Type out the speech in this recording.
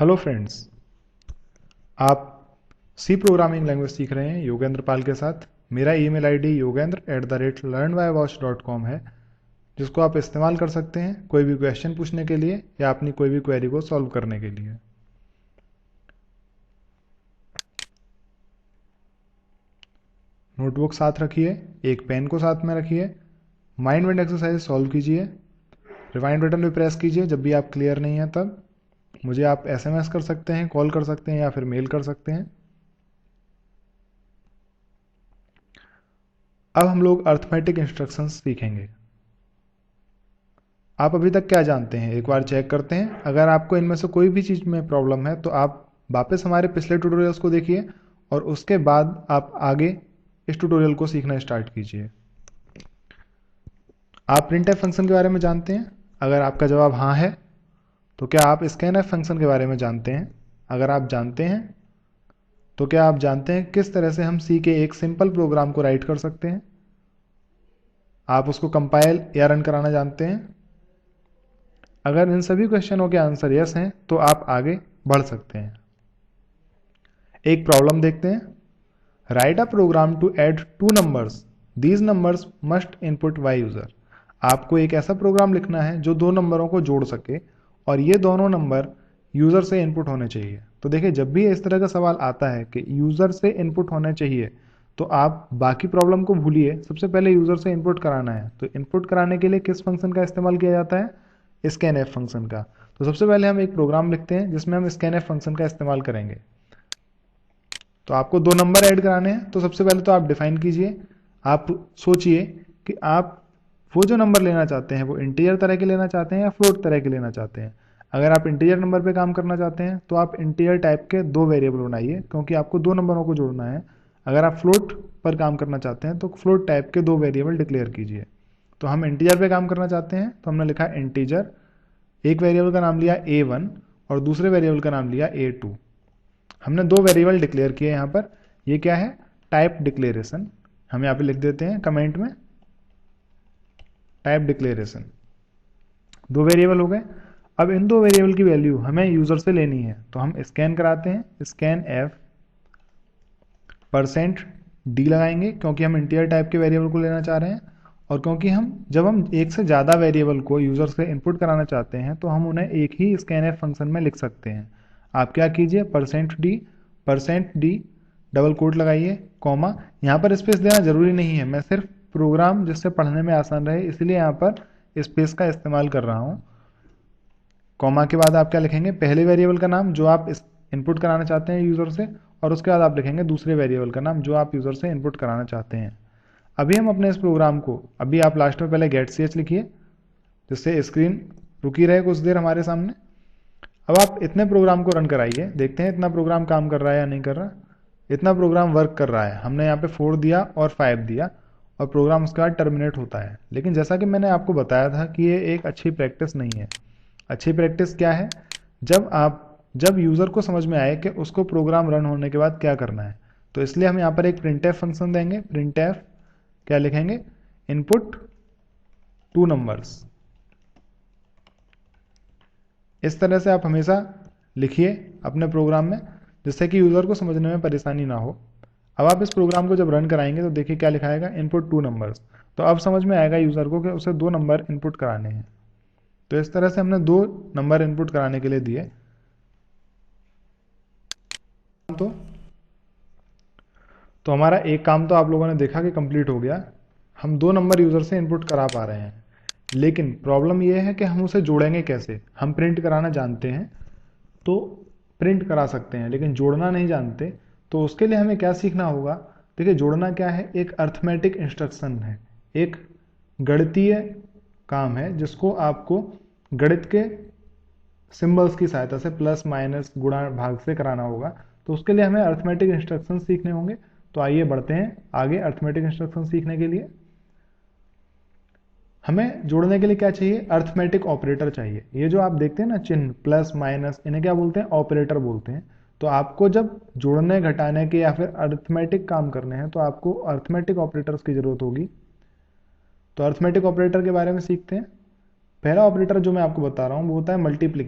Hello friends, आप सी programming language सीख रहे हैं योगेंद्र पाल के साथ। मेरा ईमेल आईडी yogendra@learnbywatch.com है, जिसको आप इस्तेमाल कर सकते हैं कोई भी क्वेश्चन पूछने के लिए या अपनी कोई भी क्वेरी को सॉल्व करने के लिए। नोटबुक साथ रखिए, एक पेन को साथ में रखिए, माइंड मैप एक्सरसाइज सॉल्व कीजिए, रिवाइंड बटन भी प्रेस कीजिए जब भी आप क्लियर नहीं है तब। मुझे आप SMS कर सकते हैं, कॉल कर सकते हैं या फिर मेल कर सकते हैं। अब हम लोग अर्थमेटिक इंस्ट्रक्शंस सीखेंगे। आप अभी तक क्या जानते हैं एक बार चेक करते हैं। अगर आपको इनमें से कोई भी चीज़ में प्रॉब्लम है तो आप वापस हमारे पिछले ट्यूटोरियल्स को देखिए और उसके बाद आप आगे इस ट्यूटोरियल को सीखना स्टार्ट कीजिए। आप printf फंक्शन के बारे में जानते हैं? अगर आपका जवाब हाँ है तो क्या आप scanf फंक्शन के बारे में जानते हैं? अगर आप जानते हैं तो क्या आप जानते हैं किस तरह से हम सी के एक सिंपल प्रोग्राम को राइट कर सकते हैं? आप उसको कंपाइल या रन कराना जानते हैं? अगर इन सभी क्वेश्चनों के आंसर यस हैं तो आप आगे बढ़ सकते हैं। एक प्रॉब्लम देखते हैं। Write a program to add two numbers, these numbers must input by user. आपको एक ऐसा प्रोग्राम लिखना है जो दो नंबरों को जोड़ सके और ये दोनों नंबर यूजर से इनपुट होने चाहिए। तो देखिए, जब भी इस तरह का सवाल आता है कि यूजर से इनपुट होने चाहिए तो आप बाकी प्रॉब्लम को भूलिए, सबसे पहले यूजर से इनपुट कराना है। तो इनपुट कराने के लिए किस फंक्शन का इस्तेमाल किया जाता है? scanf फंक्शन का। तो सबसे पहले हम एक प्रोग्राम लिखते हैं जिसमें हम scanf फंक्शन का इस्तेमाल करेंगे। तो आपको दो नंबर ऐड कराने हैं, तो सबसे पहले तो आप डिफाइन कीजिए। आप सोचिए कि आप वो जो नंबर लेना चाहते हैं वो इंटीजर तरह के लेना चाहते हैं या फ्लोट तरह के लेना चाहते हैं। अगर आप इंटीजर नंबर पे काम करना चाहते हैं तो आप इंटीजर टाइप के दो वेरिएबल बनाइए, क्योंकि आपको दो नंबरों को जोड़ना है। अगर आप फ्लोट पर काम करना चाहते हैं तो फ्लोट टाइप के दो वेरिएबल डिक्लेयर कीजिए। तो हम इंटीजर पे काम करना चाहते हैं तो हमने लिखा इंटीजर, एक वेरिएबल का नाम लिया a1 और दूसरे वेरिएबल का नाम लिया a2। हमने दो वेरिएबल डिक्लेयर किए यहाँ पर। ये क्या है? Type declaration. हम यहाँ पे लिख देते हैं कमेंट में टाइप डिक्लेरेशन। दो वेरिएबल हो गए। अब इन दो वेरिएबल की वैल्यू हमें यूजर से लेनी है, तो हम स्कैन कराते हैं। स्कैन एफ %d लगाएंगे क्योंकि हम इंटीजर टाइप के वेरिएबल को लेना चाह रहे हैं, और क्योंकि जब हम एक से ज़्यादा वेरिएबल को यूज़र से इनपुट कराना चाहते हैं तो हम उन्हें एक ही scanf फंक्शन में लिख सकते हैं। आप क्या कीजिए, %d डबल कोट लगाइए, कॉमा। यहाँ पर स्पेस देना जरूरी नहीं है, मैं सिर्फ प्रोग्राम जिससे पढ़ने में आसान रहे इसलिए यहाँ पर स्पेस का इस्तेमाल कर रहा हूँ। कॉमा के बाद आप क्या लिखेंगे? पहले वेरिएबल का नाम जो आप इनपुट कराना चाहते हैं यूज़र से, और उसके बाद आप लिखेंगे दूसरे वेरिएबल का नाम जो आप यूज़र से इनपुट कराना चाहते हैं। अभी हम अपने इस प्रोग्राम को, अभी आप लास्ट में पहले गेट ch लिखिए जिससे स्क्रीन रुकी रहे कुछ देर हमारे सामने। अब आप इतने प्रोग्राम को रन कराइए, देखते हैं इतना प्रोग्राम काम कर रहा है या नहीं कर रहा। इतना प्रोग्राम वर्क कर रहा है। हमने यहाँ पे 4 दिया और 5 दिया और प्रोग्राम उसके बाद टर्मिनेट होता है। लेकिन जैसा कि मैंने आपको बताया था कि ये एक अच्छी प्रैक्टिस नहीं है। अच्छी प्रैक्टिस क्या है? जब यूज़र को समझ में आए कि उसको प्रोग्राम रन होने के बाद क्या करना है। तो इसलिए हम यहाँ पर एक printf फंक्शन देंगे। printf क्या लिखेंगे? Input two numbers. इस तरह से आप हमेशा लिखिए अपने प्रोग्राम में, जिससे कि यूज़र को समझने में परेशानी ना हो। अब आप इस प्रोग्राम को जब रन कराएंगे तो देखिए क्या लिखाएगा? Input two numbers. तो अब समझ में आएगा यूज़र को कि उसे दो नंबर इनपुट कराने हैं। तो इस तरह से हमने दो नंबर इनपुट कराने के लिए दिए। तो हमारा एक काम तो आप लोगों ने देखा कि कंप्लीट हो गया। हम दो नंबर यूज़र से इनपुट करा पा रहे हैं, लेकिन प्रॉब्लम यह है कि हम उसे जोड़ेंगे कैसे? हम प्रिंट कराना जानते हैं तो प्रिंट करा सकते हैं, लेकिन जोड़ना नहीं जानते। तो उसके लिए हमें क्या सीखना होगा? देखिए, जोड़ना क्या है? एक अर्थमेटिक इंस्ट्रक्शन है, एक गणितीय काम है जिसको आपको गणित के सिंबल्स की सहायता से प्लस माइनस गुणा भाग से कराना होगा। तो उसके लिए हमें अर्थमेटिक इंस्ट्रक्शन सीखने होंगे। तो आइए बढ़ते हैं आगे अर्थमेटिक इंस्ट्रक्शन सीखने के लिए। हमें जोड़ने के लिए क्या चाहिए? अर्थमेटिक ऑपरेटर चाहिए। ये जो आप देखते हैं ना चिन्ह प्लस माइनस, इन्हें क्या बोलते हैं? ऑपरेटर बोलते हैं। तो आपको जब जोड़ने घटाने के या फिर अर्थमेटिक काम करने हैं तो आपको अर्थमेटिक ऑपरेटर्स की जरूरत होगी। तो अर्थमेटिक ऑपरेटर के बारे में सीखते हैं। पहला ऑपरेटर जो मैं आपको बता रहा हूँ वो होता है मल्टीप्लिकेशन।